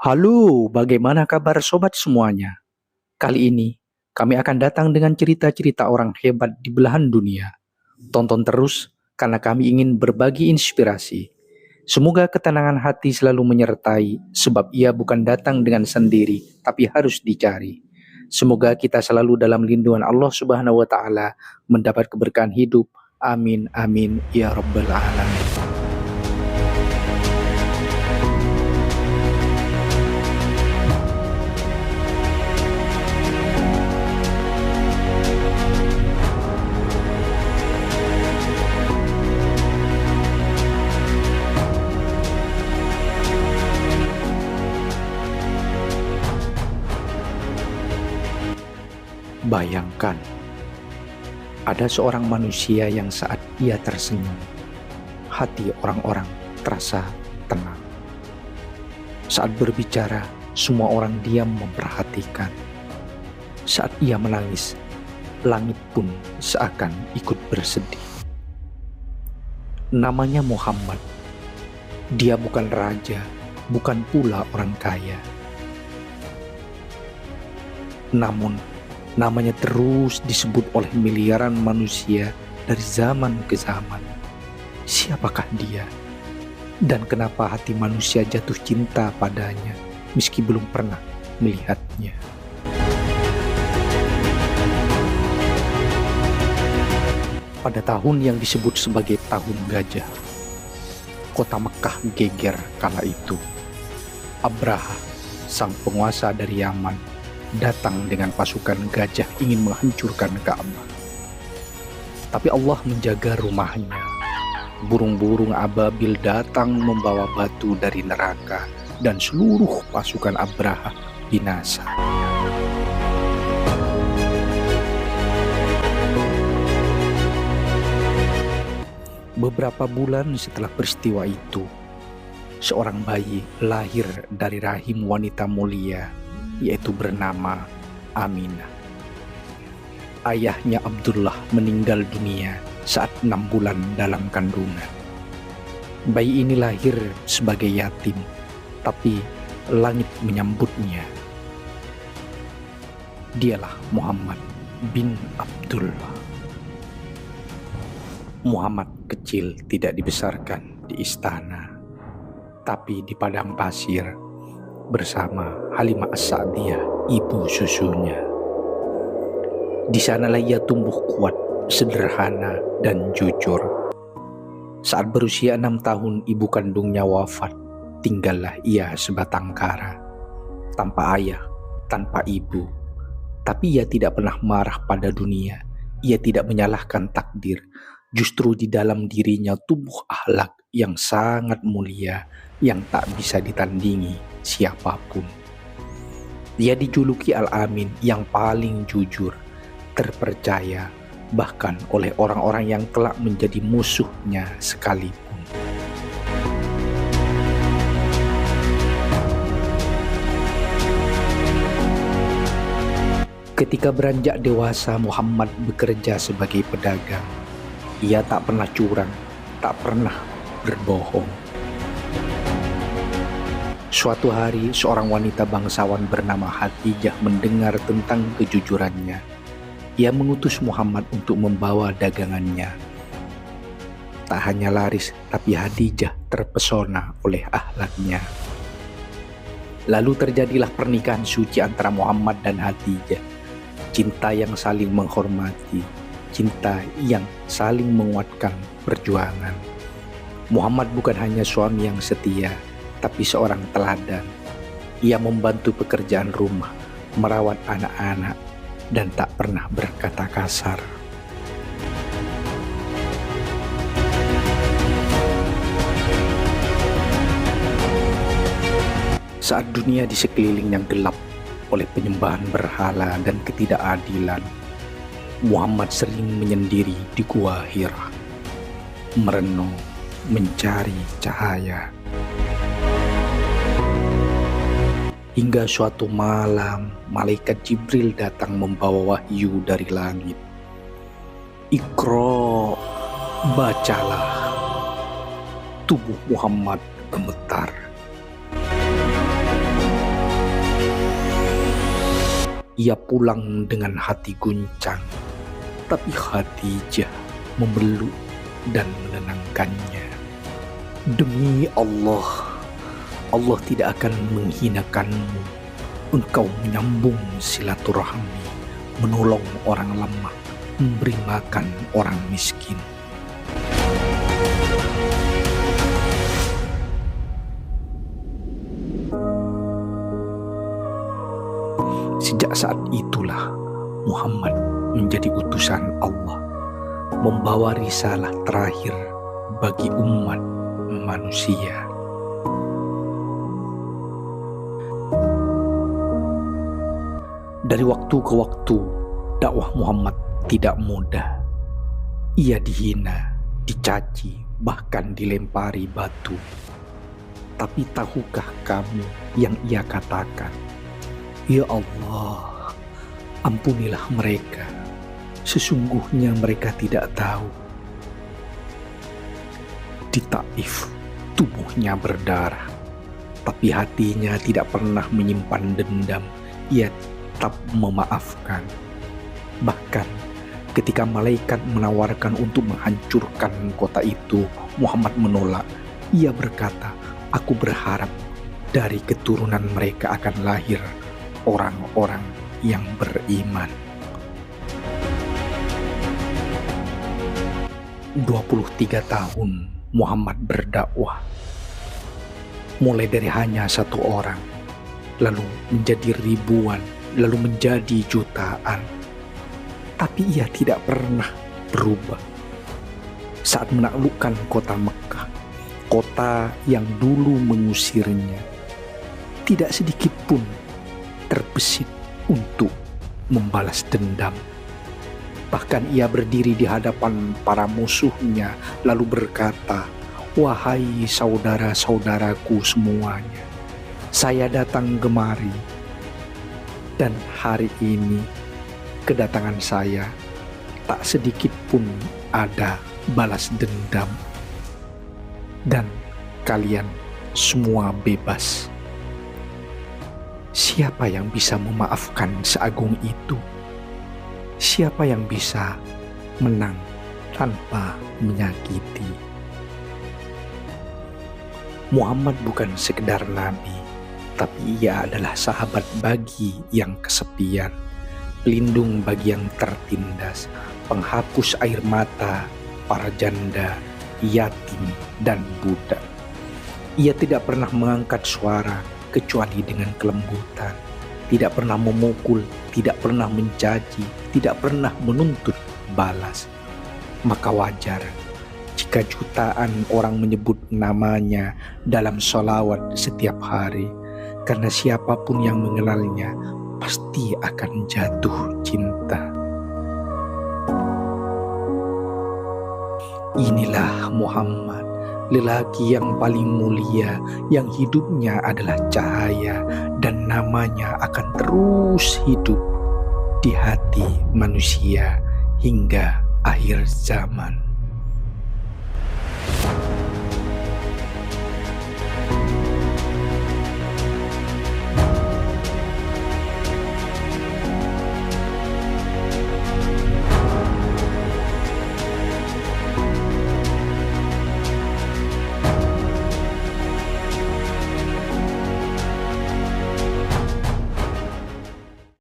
Halo, bagaimana kabar sobat semuanya? Kali ini kami akan datang dengan cerita-cerita orang hebat di belahan dunia. Tonton terus karena kami ingin berbagi inspirasi. Semoga ketenangan hati selalu menyertai sebab ia bukan datang dengan sendiri tapi harus dicari. Semoga kita selalu dalam lindungan Allah Subhanahu wa taala mendapat keberkahan hidup. Amin amin ya rabbal alamin. Bayangkan, ada seorang manusia yang saat ia tersenyum, hati orang-orang terasa tenang. Saat berbicara, semua orang diam memperhatikan. Saat ia menangis, langit pun seakan ikut bersedih. Namanya Muhammad. Dia bukan raja, bukan pula orang kaya. Namun, namanya terus disebut oleh miliaran manusia dari zaman ke zaman. Siapakah dia? Dan kenapa hati manusia jatuh cinta padanya meski belum pernah melihatnya? Pada tahun yang disebut sebagai tahun gajah, kota Mekah geger kala itu. Abraha, sang penguasa dari Yaman, datang dengan pasukan gajah ingin menghancurkan Ka'bah. Tapi Allah menjaga rumahnya. Burung-burung ababil datang membawa batu dari neraka dan seluruh pasukan Abraha binasa. Beberapa bulan setelah peristiwa itu, seorang bayi lahir dari rahim wanita mulia, yaitu bernama Aminah. Ayahnya Abdullah meninggal dunia saat 6 bulan dalam kandungan. Bayi ini lahir sebagai yatim, tapi langit menyambutnya. Dialah Muhammad bin Abdullah. Muhammad kecil tidak dibesarkan di istana, tapi di padang pasir bersama Halimah As-Sa'diyah, ibu susunya. Di sanalah ia tumbuh kuat, sederhana, dan jujur. Saat berusia 6 tahun ibu kandungnya wafat, tinggallah ia sebatang kara, tanpa ayah, tanpa ibu. Tapi ia tidak pernah marah pada dunia, ia tidak menyalahkan takdir. Justru di dalam dirinya tumbuh akhlak yang sangat mulia, yang tak bisa ditandingi siapapun. Dia dijuluki Al-Amin, yang paling jujur, terpercaya, bahkan oleh orang-orang yang kelak menjadi musuhnya sekalipun. Ketika beranjak dewasa, Muhammad bekerja sebagai pedagang. Ia tak pernah curang, tak pernah berbohong. Suatu hari, seorang wanita bangsawan bernama Khadijah mendengar tentang kejujurannya. Ia mengutus Muhammad untuk membawa dagangannya. Tak hanya laris, tapi Khadijah terpesona oleh akhlaknya. Lalu terjadilah pernikahan suci antara Muhammad dan Khadijah. Cinta yang saling menghormati, cinta yang saling menguatkan perjuangan. Muhammad bukan hanya suami yang setia, tapi seorang teladan. Ia membantu pekerjaan rumah, merawat anak-anak, dan tak pernah berkata kasar. Saat dunia di sekeliling yang gelap oleh penyembahan berhala dan ketidakadilan, Muhammad sering menyendiri di Gua Hira, merenung, mencari cahaya. Hingga suatu malam, malaikat Jibril datang membawa wahyu dari langit. Iqra, bacalah. Tubuh Muhammad gemetar. Ia pulang dengan hati guncang, tapi Khadijah memeluk dan menenangkannya. Demi Allah, Allah tidak akan menghinakanmu. Engkau menyambung silaturahmi, menolong orang lemah, memberi makan orang miskin. Sejak saat itulah Muhammad menjadi utusan Allah, membawa risalah terakhir bagi umat manusia. Dari waktu ke waktu, dakwah Muhammad tidak mudah. Ia dihina, dicaci, bahkan dilempari batu. Tapi tahukah kamu yang ia katakan? Ya Allah, ampunilah mereka. Sesungguhnya mereka tidak tahu. Di Taif, tubuhnya berdarah, tapi hatinya tidak pernah menyimpan dendam. Ia tetap memaafkan. Bahkan ketika malaikat menawarkan untuk menghancurkan kota itu, Muhammad menolak. Ia berkata, "Aku berharap dari keturunan mereka akan lahir orang-orang yang beriman." 23 tahun Muhammad berdakwah, mulai dari hanya satu orang, lalu menjadi ribuan, lalu menjadi jutaan. Tapi ia tidak pernah berubah. Saat menaklukkan kota Mekkah, kota yang dulu mengusirnya, tidak sedikit pun terbesit untuk membalas dendam. Bahkan ia berdiri di hadapan para musuhnya lalu berkata, "Wahai saudara-saudaraku semuanya, saya datang kemari, dan hari ini kedatangan saya tak sedikit pun ada balas dendam, dan kalian semua bebas." Siapa yang bisa memaafkan seagung itu? Siapa yang bisa menang tanpa menyakiti? Muhammad bukan sekedar nabi, tapi ia adalah sahabat bagi yang kesepian, pelindung bagi yang tertindas, penghapus air mata para janda, yatim, dan budak. Ia tidak pernah mengangkat suara kecuali dengan kelembutan, tidak pernah memukul, tidak pernah mencaci, tidak pernah menuntut balas. Maka wajar jika jutaan orang menyebut namanya dalam sholawat setiap hari, karena siapapun yang mengenalnya pasti akan jatuh cinta. Inilah Muhammad, lelaki yang paling mulia, yang hidupnya adalah cahaya, dan namanya akan terus hidup di hati manusia hingga akhir zaman.